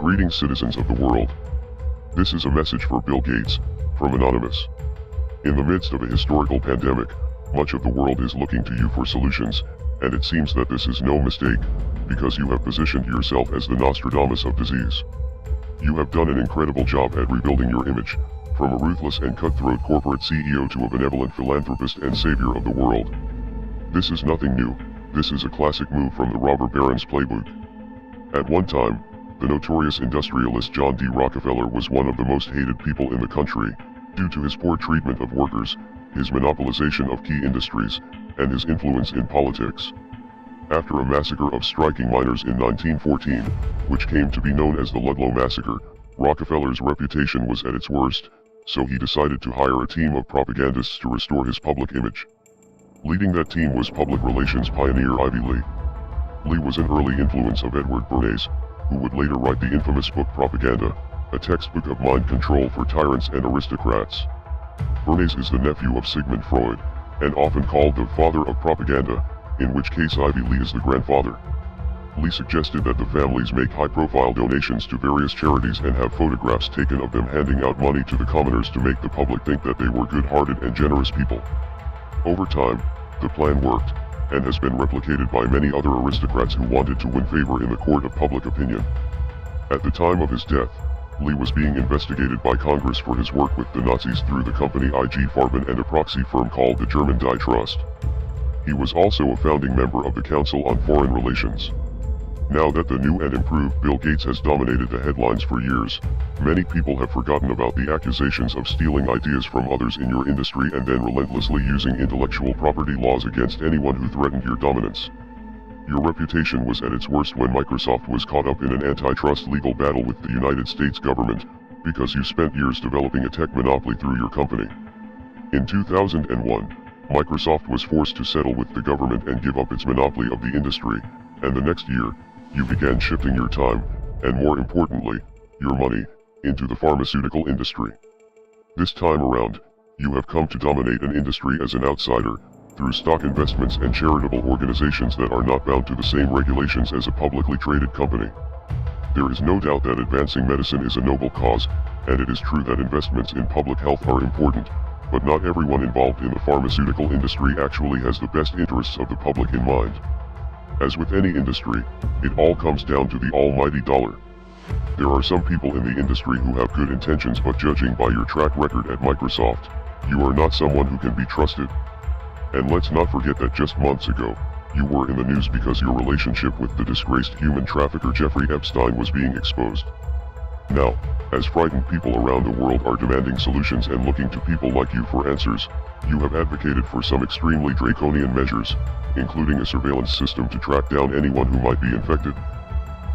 Greetings, citizens of the world. This is a message for Bill Gates, from Anonymous. In the midst of a historical pandemic, much of the world is looking to you for solutions, and it seems that this is no mistake, because you have positioned yourself as the Nostradamus of disease. You have done an incredible job at rebuilding your image, from a ruthless and cutthroat corporate CEO to a benevolent philanthropist and savior of the world. This is nothing new, this is a classic move from the robber baron's playbook. At one time, the notorious industrialist John D. Rockefeller was one of the most hated people in the country, due to his poor treatment of workers, his monopolization of key industries, and his influence in politics. After a massacre of striking miners in 1914, which came to be known as the Ludlow Massacre, Rockefeller's reputation was at its worst, so he decided to hire a team of propagandists to restore his public image. Leading that team was public relations pioneer Ivy Lee. Lee was an early influence of Edward Bernays, who would later write the infamous book Propaganda, a textbook of mind control for tyrants and aristocrats. Bernays is the nephew of Sigmund Freud, and often called the father of propaganda, in which case Ivy Lee is the grandfather. Lee suggested that the families make high-profile donations to various charities and have photographs taken of them handing out money to the commoners to make the public think that they were good-hearted and generous people. Over time, the plan worked, and has been replicated by many other aristocrats who wanted to win favor in the court of public opinion. At the time of his death, Lee was being investigated by Congress for his work with the Nazis through the company IG Farben and a proxy firm called the German Die Trust. He was also a founding member of the Council on Foreign Relations. Now that the new and improved Bill Gates has dominated the headlines for years, many people have forgotten about the accusations of stealing ideas from others in your industry and then relentlessly using intellectual property laws against anyone who threatened your dominance. Your reputation was at its worst when Microsoft was caught up in an antitrust legal battle with the United States government, because you spent years developing a tech monopoly through your company. In 2001, Microsoft was forced to settle with the government and give up its monopoly of the industry, and the next year, you began shifting your time, and more importantly, your money, into the pharmaceutical industry. This time around, you have come to dominate an industry as an outsider, through stock investments and charitable organizations that are not bound to the same regulations as a publicly traded company. There is no doubt that advancing medicine is a noble cause, and it is true that investments in public health are important, but not everyone involved in the pharmaceutical industry actually has the best interests of the public in mind. As with any industry, it all comes down to the almighty dollar. There are some people in the industry who have good intentions, but judging by your track record at Microsoft, you are not someone who can be trusted. And let's not forget that just months ago, you were in the news because your relationship with the disgraced human trafficker Jeffrey Epstein was being exposed. Now, as frightened people around the world are demanding solutions and looking to people like you for answers, you have advocated for some extremely draconian measures, including a surveillance system to track down anyone who might be infected.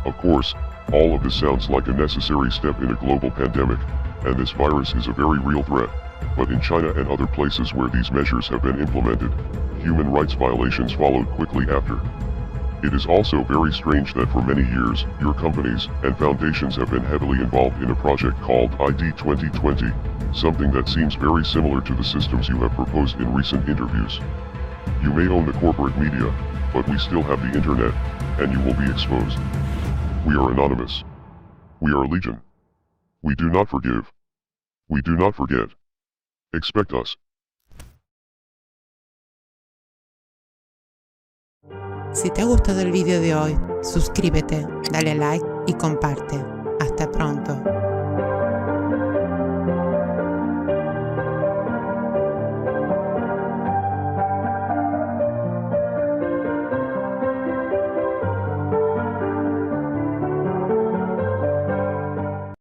Of course, all of this sounds like a necessary step in a global pandemic, and this virus is a very real threat, but in China and other places where these measures have been implemented, human rights violations followed quickly after. It is also very strange that for many years, your companies and foundations have been heavily involved in a project called ID 2020, something that seems very similar to the systems you have proposed in recent interviews. You may own the corporate media, but we still have the internet, and you will be exposed. We are anonymous. We are legion. We do not forgive. We do not forget. Expect us. Si te ha gustado el video de hoy, suscríbete, dale like y comparte. Hasta pronto.